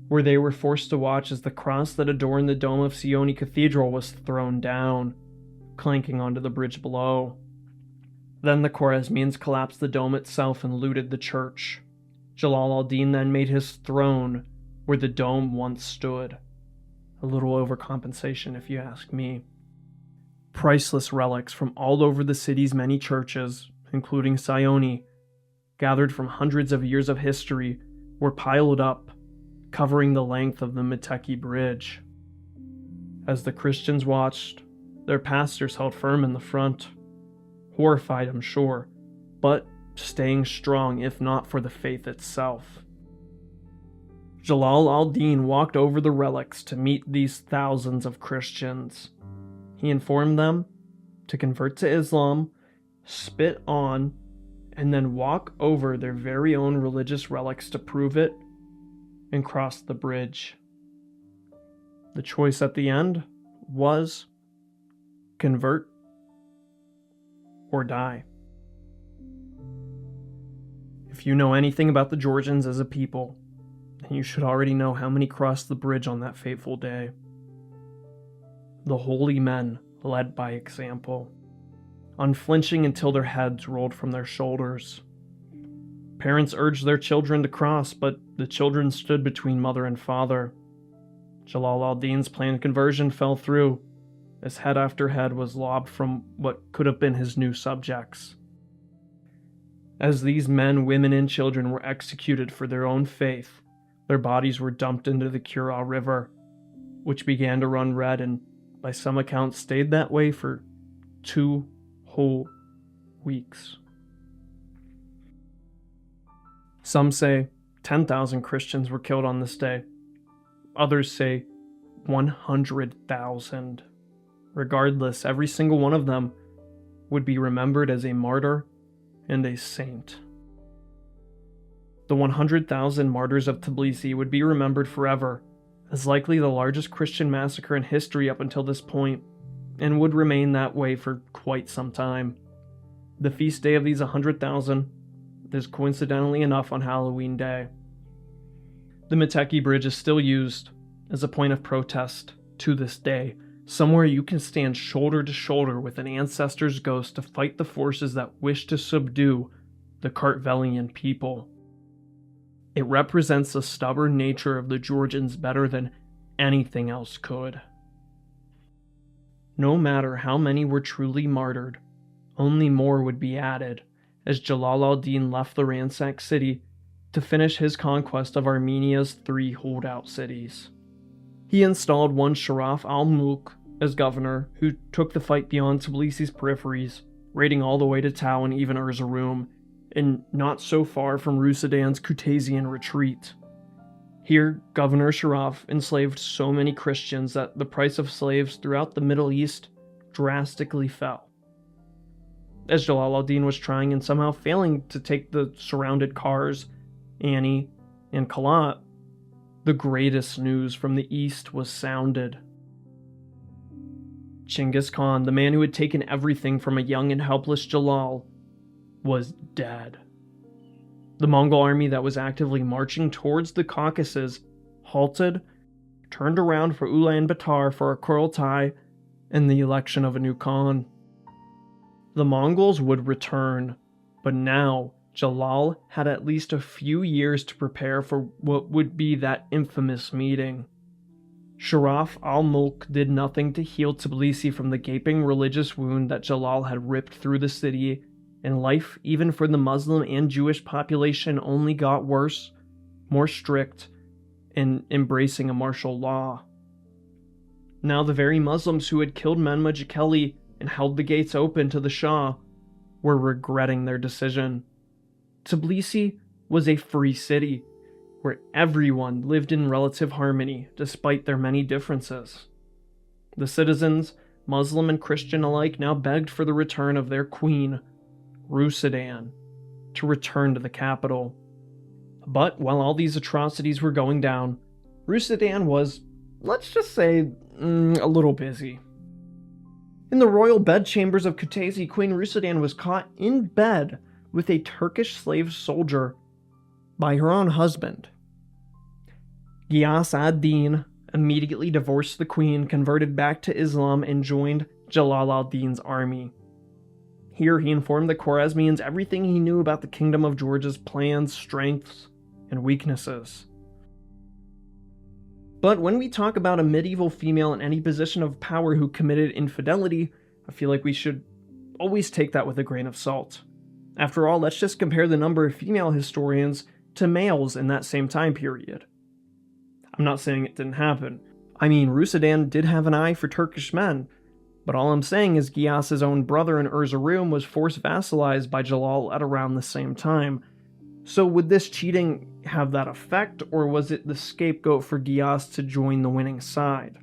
where they were forced to watch as the cross that adorned the dome of Sioni Cathedral was thrown down, clanking onto the bridge below. Then the Khwarezmians collapsed the dome itself and looted the church. Jalal ad-Din then made his throne where the dome once stood. A little overcompensation, if you ask me. Priceless relics from all over the city's many churches, including Sioni, gathered from hundreds of years of history, were piled up, covering the length of the Meteki Bridge. As the Christians watched, their pastors held firm in the front, horrified, I'm sure, but staying strong if not for the faith itself. Jalal al-Din walked over the relics to meet these thousands of Christians. He informed them to convert to Islam, spit on, and then walk over their very own religious relics to prove it, and cross the bridge. The choice at the end was convert or die. If you know anything about the Georgians as a people, then you should already know how many crossed the bridge on that fateful day. The holy men led by example, unflinching until their heads rolled from their shoulders. Parents urged their children to cross, but the children stood between mother and father. Jalal al-Din's planned conversion fell through, as head after head was lobbed from what could have been his new subjects. As these men, women, and children were executed for their own faith, their bodies were dumped into the Kura River, which began to run red and, by some accounts, stayed that way for 2 whole weeks. Some say 10,000 Christians were killed on this day. Others say 100,000. Regardless, every single one of them would be remembered as a martyr and a saint. The 100,000 martyrs of Tbilisi would be remembered forever as likely the largest Christian massacre in history up until this point, and would remain that way for quite some time. The feast day of these 100,000 is coincidentally enough on Halloween Day. The Meteki Bridge is still used as a point of protest to this day, somewhere you can stand shoulder to shoulder with an ancestor's ghost to fight the forces that wish to subdue the Kartvelian people. It represents the stubborn nature of the Georgians better than anything else could. No matter how many were truly martyred, only more would be added as Jalal al-Din left the ransacked city to finish his conquest of Armenia's 3 holdout cities. He installed one Sharaf al-Mulk as governor, who took the fight beyond Tbilisi's peripheries, raiding all the way to Tau and even Erzurum, and not so far from Rusudan's Kutaisian retreat. Here, Governor Sharaf enslaved so many Christians that the price of slaves throughout the Middle East drastically fell. As Jalal al-Din was trying and somehow failing to take the surrounded Kars, Ani, and Kalat, the greatest news from the east was sounded. Chinggis Khan, the man who had taken everything from a young and helpless Jalal, was dead. The Mongol army that was actively marching towards the Caucasus halted, turned around for Ulaanbaatar for a Kurultai, and the election of a new Khan. The Mongols would return, but now Jalal had at least a few years to prepare for what would be that infamous meeting. Sharaf al-Mulk did nothing to heal Tbilisi from the gaping religious wound that Jalal had ripped through the city, and life, even for the Muslim and Jewish population, only got worse, more strict, and embracing a martial law. Now the very Muslims who had killed Mehmed Akeli and held the gates open to the Shah were regretting their decision. Tbilisi was a free city, where everyone lived in relative harmony despite their many differences. The citizens, Muslim and Christian alike, now begged for the return of their queen, Rusudan, to return to the capital. But while all these atrocities were going down, Rusudan was, let's just say, a little busy. In the royal bedchambers of Kutaisi, Queen Rusudan was caught in bed with a Turkish slave soldier by her own husband. Ghiyas ad-Din immediately divorced the queen, converted back to Islam, and joined Jalal al-Din's army. Here he informed the Kwarazmians everything he knew about the Kingdom of Georgia's plans, strengths, and weaknesses. But when we talk about a medieval female in any position of power who committed infidelity, I feel like we should always take that with a grain of salt. After all, let's just compare the number of female historians to males in that same time period. I'm not saying it didn't happen. I mean, Rusudan did have an eye for Turkish men, but all I'm saying is Giyas's own brother in Erzurum was forced vassalized by Jalal at around the same time. So would this cheating have that effect, or was it the scapegoat for Giyas to join the winning side?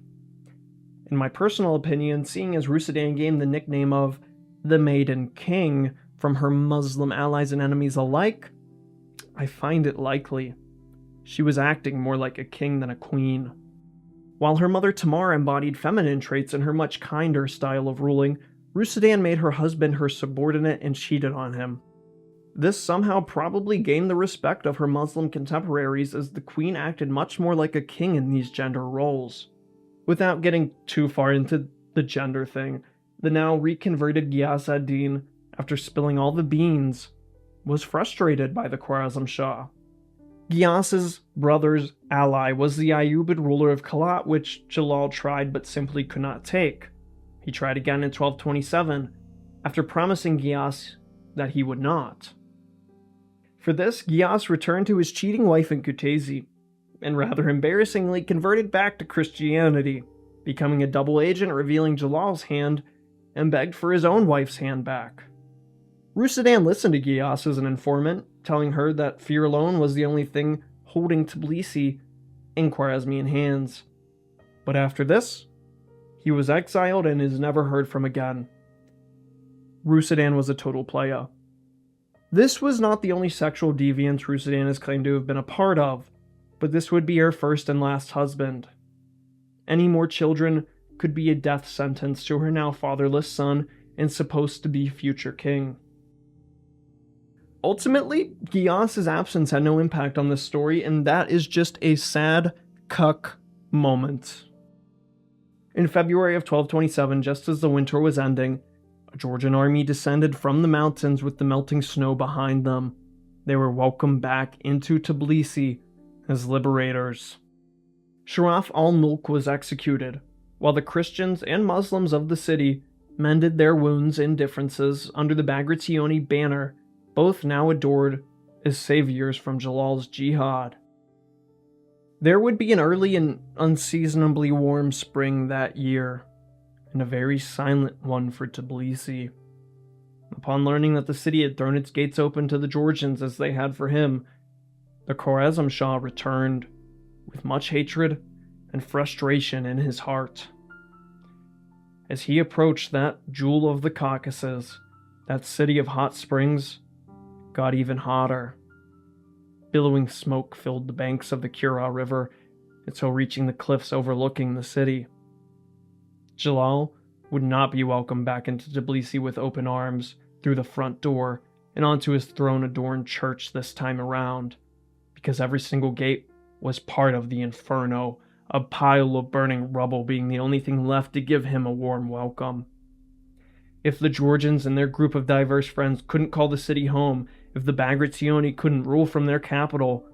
In my personal opinion, seeing as Rusudan gained the nickname of the Maiden King from her Muslim allies and enemies alike, I find it likely. She was acting more like a king than a queen. While her mother Tamar embodied feminine traits in her much kinder style of ruling, Rusudan made her husband her subordinate and cheated on him. This somehow probably gained the respect of her Muslim contemporaries, as the queen acted much more like a king in these gender roles. Without getting too far into the gender thing, the now reconverted Ghiyas ad-Din, after spilling all the beans, was frustrated by the Khwarezm Shah. Giyas's brother's ally was the Ayyubid ruler of Kalat, which Jalal tried but simply could not take. He tried again in 1227, after promising Giyas that he would not. For this, Giyas returned to his cheating wife in Kutaisi, and rather embarrassingly converted back to Christianity, becoming a double agent, revealing Jalal's hand, and begged for his own wife's hand back. Rusudan listened to Giyas as an informant, telling her that fear alone was the only thing holding Tbilisi in Khwarezmian hands. But after this, he was exiled and is never heard from again. Rusudan was a total playa. This was not the only sexual deviance Rusudan is claimed to have been a part of, but this would be her first and last husband. Any more children could be a death sentence to her now fatherless son and supposed to be future king. Ultimately, Giyas's absence had no impact on this story, and that is just a sad cuck moment. In February of 1227, just as the winter was ending, a Georgian army descended from the mountains with the melting snow behind them. They were welcomed back into Tbilisi as liberators. Sharaf al-Mulk was executed, while the Christians and Muslims of the city mended their wounds and differences under the Bagrationi banner, both now adored as saviors from Jalal's Jihad. There would be an early and unseasonably warm spring that year, and a very silent one for Tbilisi. Upon learning that the city had thrown its gates open to the Georgians as they had for him, the Khwarezm Shah returned, with much hatred and frustration in his heart. As he approached that jewel of the Caucasus, that city of hot springs got even hotter. Billowing smoke filled the banks of the Kura River until reaching the cliffs overlooking the city. Jalal would not be welcomed back into Tbilisi with open arms through the front door and onto his throne-adorned church this time around, because every single gate was part of the inferno, a pile of burning rubble being the only thing left to give him a warm welcome. If the Georgians and their group of diverse friends couldn't call the city home, if the Bagrationi couldn't rule from their capital,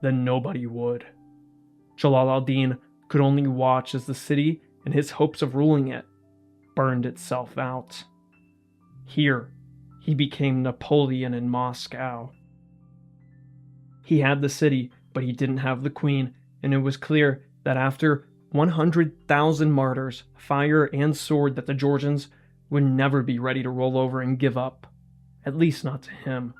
then nobody would. Jalal al-Din could only watch as the city and his hopes of ruling it burned itself out. Here, he became Napoleon in Moscow. He had the city, but he didn't have the queen, and it was clear that after 100,000 martyrs, fire, and sword, that the Georgians would never be ready to roll over and give up, at least not to him.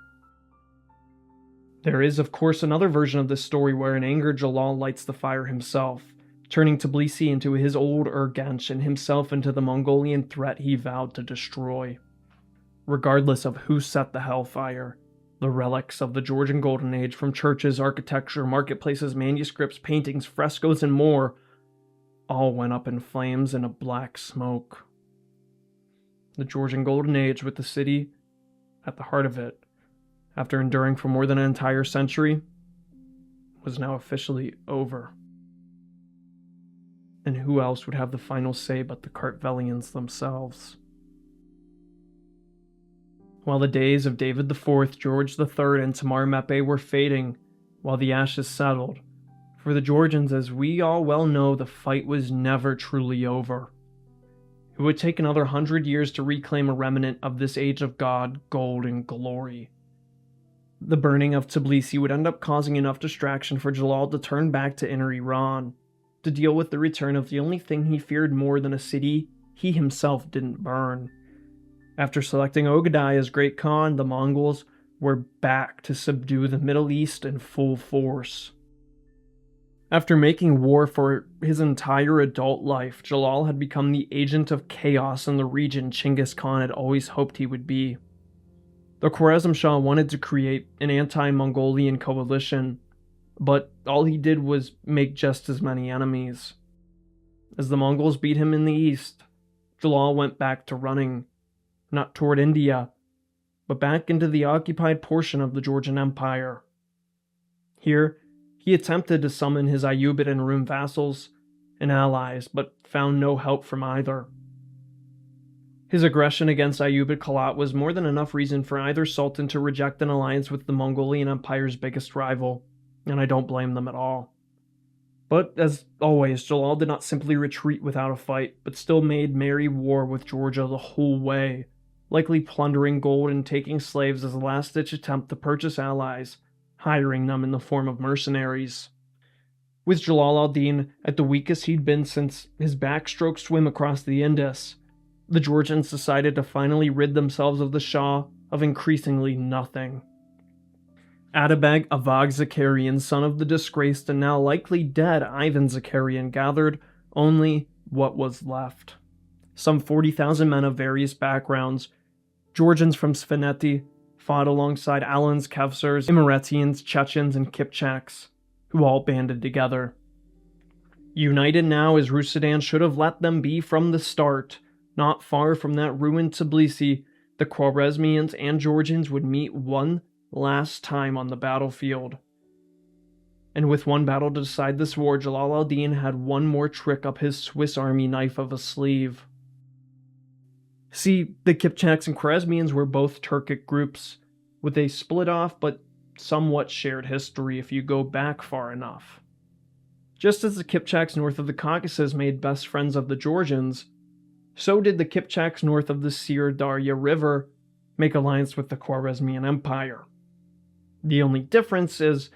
There is, of course, another version of this story where in anger Jalal lights the fire himself, turning Tbilisi into his old Urgench and himself into the Mongolian threat he vowed to destroy. Regardless of who set the hellfire, the relics of the Georgian Golden Age, from churches, architecture, marketplaces, manuscripts, paintings, frescoes, and more, all went up in flames in a black smoke. The Georgian Golden Age, with the city at the heart of it, after enduring for more than an entire century, was now officially over. And who else would have the final say but the Kartvelians themselves? While the days of David IV, George III, and Tamar Meppe were fading, while the ashes settled, for the Georgians, as we all well know, the fight was never truly over. It would take another 100 years to reclaim a remnant of this age of God, gold, and glory. The burning of Tbilisi would end up causing enough distraction for Jalal to turn back to inner Iran, to deal with the return of the only thing he feared more than a city he himself didn't burn. After selecting Ogadai as Great Khan, the Mongols were back to subdue the Middle East in full force. After making war for his entire adult life, Jalal had become the agent of chaos in the region Chinggis Khan had always hoped he would be. The Khwarezm Shah wanted to create an anti-Mongolian coalition, but all he did was make just as many enemies. As the Mongols beat him in the east, Jalal went back to running, not toward India, but back into the occupied portion of the Georgian Empire. Here, he attempted to summon his Ayyubid and Rum vassals and allies, but found no help from either. His aggression against Ayyubid Khalat was more than enough reason for either sultan to reject an alliance with the Mongolian Empire's biggest rival, and I don't blame them at all. But as always, Jalal did not simply retreat without a fight, but still made merry war with Georgia the whole way, likely plundering gold and taking slaves as a last-ditch attempt to purchase allies, hiring them in the form of mercenaries. With Jalal ad-Din at the weakest he'd been since his backstroke swim across the Indus, the Georgians decided to finally rid themselves of the Shah of increasingly nothing. Atabeg Avag Zakarian, son of the disgraced and now likely dead Ivan Zakarian, gathered only what was left. Some 40,000 men of various backgrounds, Georgians from Svaneti, fought alongside Alans, Kevsars, Imeretians, Chechens, and Kipchaks, who all banded together. United now as Rusudan should have let them be from the start, not far from that ruined Tbilisi, the Kwarazmians and Georgians would meet one last time on the battlefield. And with one battle to decide this war, Jalal ad-Din had one more trick up his Swiss army knife of a sleeve. See, the Kipchaks and Khwarezmians were both Turkic groups, with a split-off but somewhat shared history if you go back far enough. Just as the Kipchaks north of the Caucasus made best friends of the Georgians, so did the Kipchaks north of the Sir Darya River make alliance with the Khwarezmian Empire. The only difference is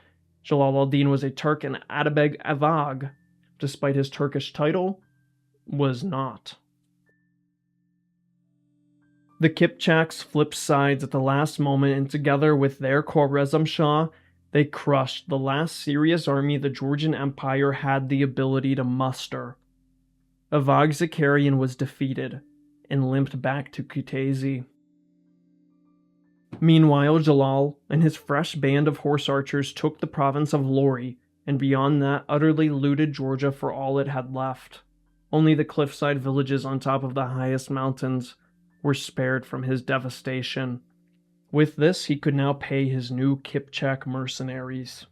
Jalal ad-Din was a Turk and Atabeg Avag, despite his Turkish title, was not. The Kipchaks flipped sides at the last moment, and together with their Khwarezm Shah, they crushed the last serious army the Georgian Empire had the ability to muster. Avag Zakarian was defeated and limped back to Kutaisi. Meanwhile, Jalal and his fresh band of horse archers took the province of Lori, and beyond that utterly looted Georgia for all it had left. Only the cliffside villages on top of the highest mountains were spared from his devastation. With this, he could now pay his new Kipchak mercenaries.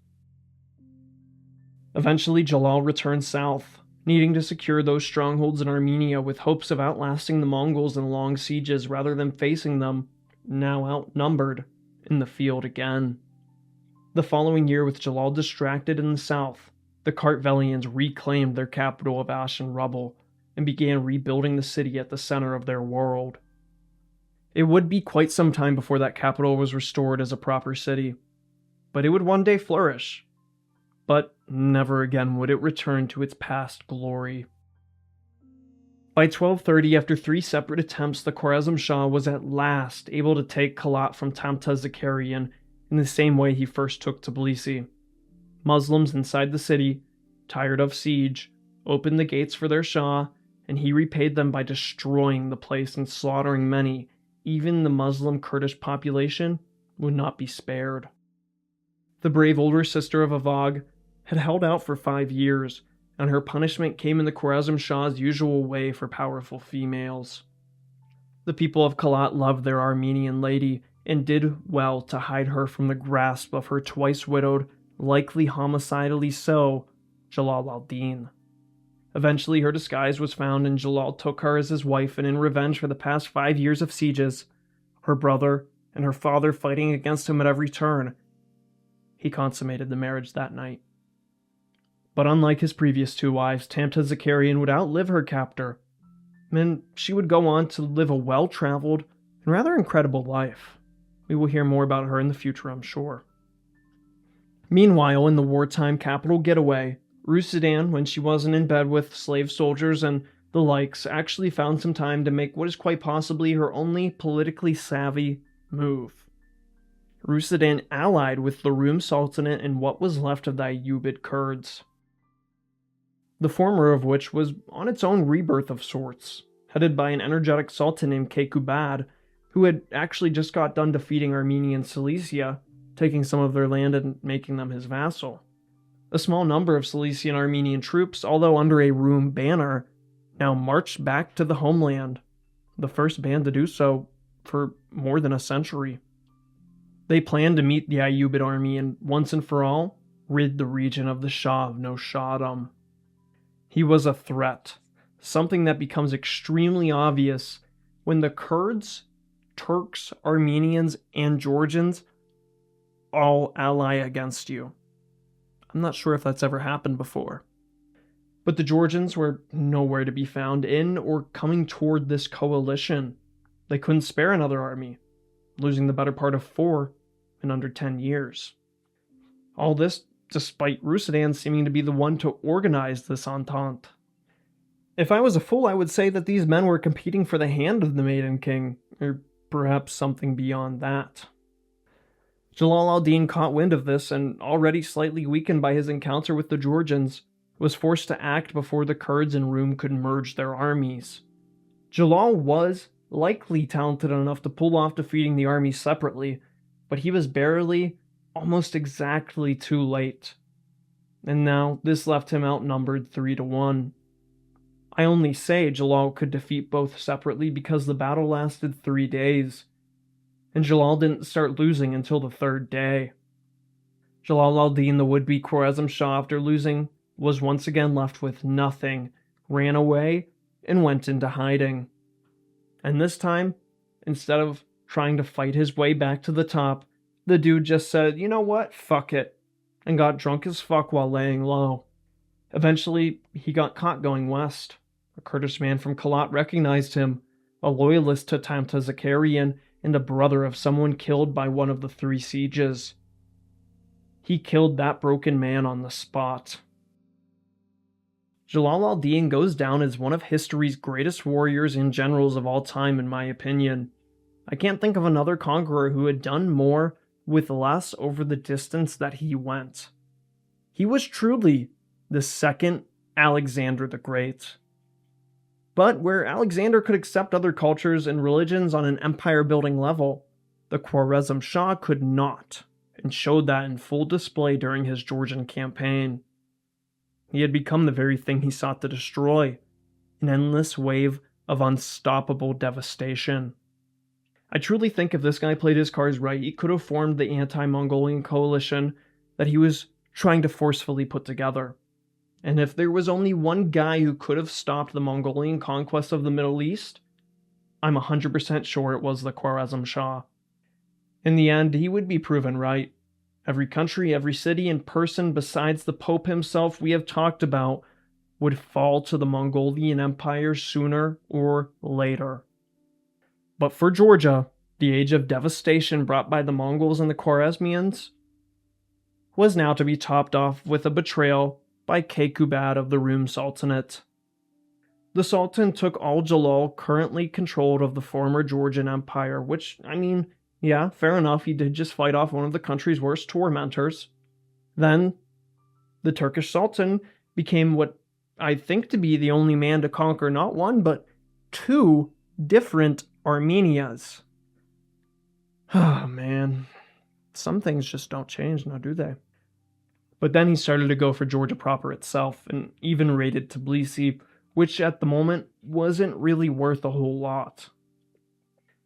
Eventually, Jalal returned south, needing to secure those strongholds in Armenia with hopes of outlasting the Mongols in long sieges rather than facing them, now outnumbered, in the field again. The following year, with Jalal distracted in the south, the Kartvelians reclaimed their capital of ash and rubble and began rebuilding the city at the center of their world. It would be quite some time before that capital was restored as a proper city, but it would one day flourish. But never again would it return to its past glory. By 1230, after 3 separate attempts, the Khwarezm Shah was at last able to take Khalat from Tamta Zakarian in the same way he first took Tbilisi. Muslims inside the city, tired of siege, opened the gates for their Shah, and he repaid them by destroying the place and slaughtering many. Even the Muslim Kurdish population would not be spared. The brave older sister of Avag had held out for 5 years, and her punishment came in the Khwarezm Shah's usual way for powerful females. The people of Khalat loved their Armenian lady, and did well to hide her from the grasp of her twice-widowed, likely homicidally so, Jalal ad-Din. Eventually her disguise was found, and Jalal took her as his wife, and in revenge for the past 5 years of sieges, her brother and her father fighting against him at every turn, he consummated the marriage that night. But unlike his previous 2 wives, Tamta Zakarian would outlive her captor, and she would go on to live a well-traveled and rather incredible life. We will hear more about her in the future, I'm sure. Meanwhile, in the wartime capital getaway, Rusudan, when she wasn't in bed with slave soldiers and the likes, actually found some time to make what is quite possibly her only politically savvy move. Rusudan allied with the Rum Sultanate in what was left of the Ayyubid Kurds. The former of which was on its own rebirth of sorts, headed by an energetic sultan named Kekubad, who had actually just got done defeating Armenian Cilicia, taking some of their land and making them his vassal. A small number of Cilician Armenian troops, although under a Rum banner, now marched back to the homeland, the first band to do so for more than a century. They planned to meet the Ayyubid army and, once and for all, rid the region of the Shah of Noshadam. He was a threat, something that becomes extremely obvious when the Kurds, Turks, Armenians, and Georgians all ally against you. I'm not sure if that's ever happened before. But the Georgians were nowhere to be found in or coming toward this coalition. They couldn't spare another army, losing the better part of 4 in under 10 years. All this despite Rusudan seeming to be the one to organize this entente. If I was a fool, I would say that these men were competing for the hand of the Maiden King, or perhaps something beyond that. Jalal al-Din caught wind of this, and already slightly weakened by his encounter with the Georgians, was forced to act before the Kurds and Rum could merge their armies. Jalal was likely talented enough to pull off defeating the armies separately, but he was barely, almost exactly too late. And now this left him outnumbered 3-1. I only say Jalal could defeat both separately because the battle lasted 3 days, and Jalal didn't start losing until the 3rd day. Jalal al-Din, the would-be Khwarezm Shah, after losing, was once again left with nothing, ran away, and went into hiding. And this time, instead of trying to fight his way back to the top, the dude just said, you know what, fuck it, and got drunk as fuck while laying low. Eventually, he got caught going west. A Kurdish man from Kalat recognized him, a loyalist to Tamta Zakarian, and a brother of someone killed by one of the 3 sieges. He killed that broken man on the spot. Jalal al-Din goes down as one of history's greatest warriors and generals of all time, in my opinion. I can't think of another conqueror who had done more with less over the distance that he went. He was truly the second Alexander the Great. But where Alexander could accept other cultures and religions on an empire-building level, the Khwarezm Shah could not, and showed that in full display during his Georgian campaign. He had become the very thing he sought to destroy, an endless wave of unstoppable devastation. I truly think if this guy played his cards right, he could have formed the anti-Mongolian coalition that he was trying to forcefully put together. And if there was only one guy who could have stopped the Mongolian conquest of the Middle East, I'm 100% sure it was the Khwarezm Shah. In the end, he would be proven right. Every country, every city, and person besides the Pope himself we have talked about would fall to the Mongolian Empire sooner or later. But for Georgia, the age of devastation brought by the Mongols and the Khwarezmians was now to be topped off with a betrayal by Kekubad of the Rum Sultanate. The Sultan took al-Jalal currently controlled of the former Georgian Empire, which, I mean, yeah, fair enough, he did just fight off one of the country's worst tormentors. Then, the Turkish Sultan became what I think to be the only man to conquer not one, but 2 different Armenias. Oh, man. Some things just don't change now, do they? But then he started to go for Georgia proper itself, and even raided Tbilisi, which at the moment wasn't really worth a whole lot.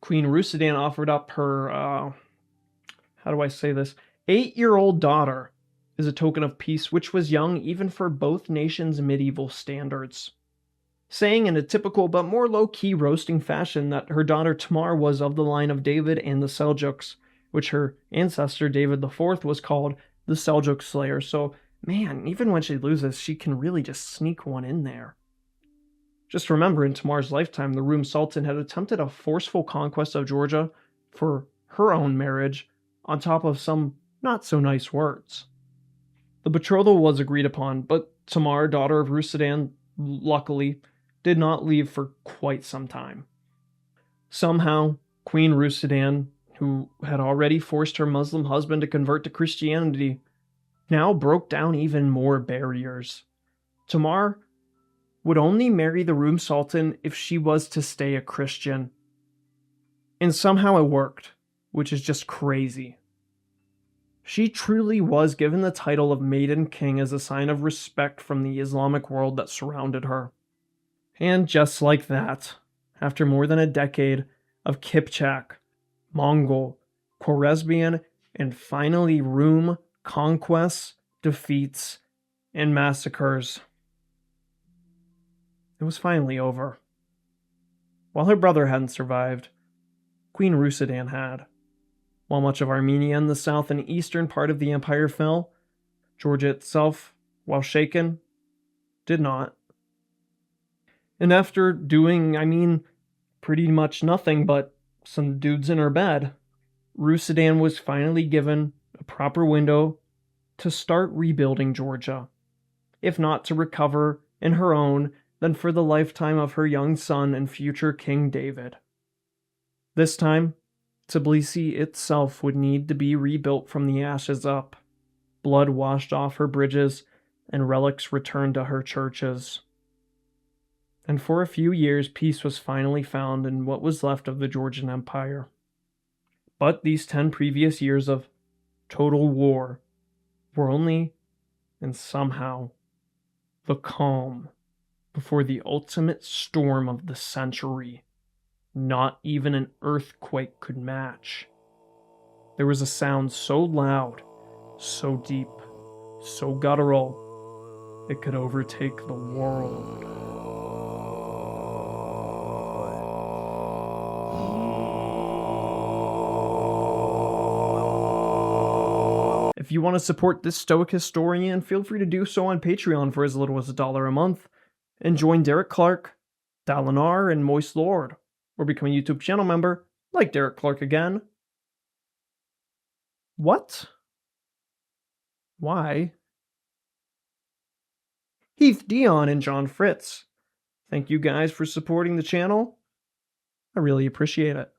Queen Rusudan offered up her, 8-year-old daughter as a token of peace, which was young even for both nations' medieval standards. Saying in a typical but more low-key roasting fashion that her daughter Tamar was of the line of David and the Seljuks, which her ancestor David IV was called the Seljuk Slayer, so man, even when she loses, she can really just sneak one in there. Just remember, in Tamar's lifetime, the Rum Sultan had attempted a forceful conquest of Georgia for her own marriage on top of some not so nice words. The betrothal was agreed upon, but Tamar, daughter of Rusidan, luckily, did not leave for quite some time. Somehow, Queen Rusidan, who had already forced her Muslim husband to convert to Christianity, now broke down even more barriers. Tamar would only marry the Rum Sultan if she was to stay a Christian. And somehow it worked, which is just crazy. She truly was given the title of Maiden King as a sign of respect from the Islamic world that surrounded her. And just like that, after more than a decade of Kipchak, Mongol, Khwarezmian, and finally Rum conquests, defeats, and massacres, it was finally over. While her brother hadn't survived, Queen Rusidan had. While much of Armenia and the south and eastern part of the empire fell, Georgia itself, while shaken, did not. And after doing, pretty much nothing but some dudes in her bed, Rusidan was finally given a proper window to start rebuilding Georgia. If not to recover in her own, then for the lifetime of her young son and future King David. This time, Tbilisi itself would need to be rebuilt from the ashes up, blood washed off her bridges, and relics returned to her churches. And for a few years, peace was finally found in what was left of the Georgian Empire. But these 10 previous years of total war were only, and somehow, the calm before the ultimate storm of the century. Not even an earthquake could match. There was a sound so loud, so deep, so guttural, it could overtake the world. If you want to support this stoic historian, feel free to do so on Patreon for as little as $1 a month, and join Derek Clark, Dalinar, and Moist Lord, or become a YouTube channel member, like Derek Clark again. What? Why? Heath Dion and John Fritz. Thank you guys for supporting the channel. I really appreciate it.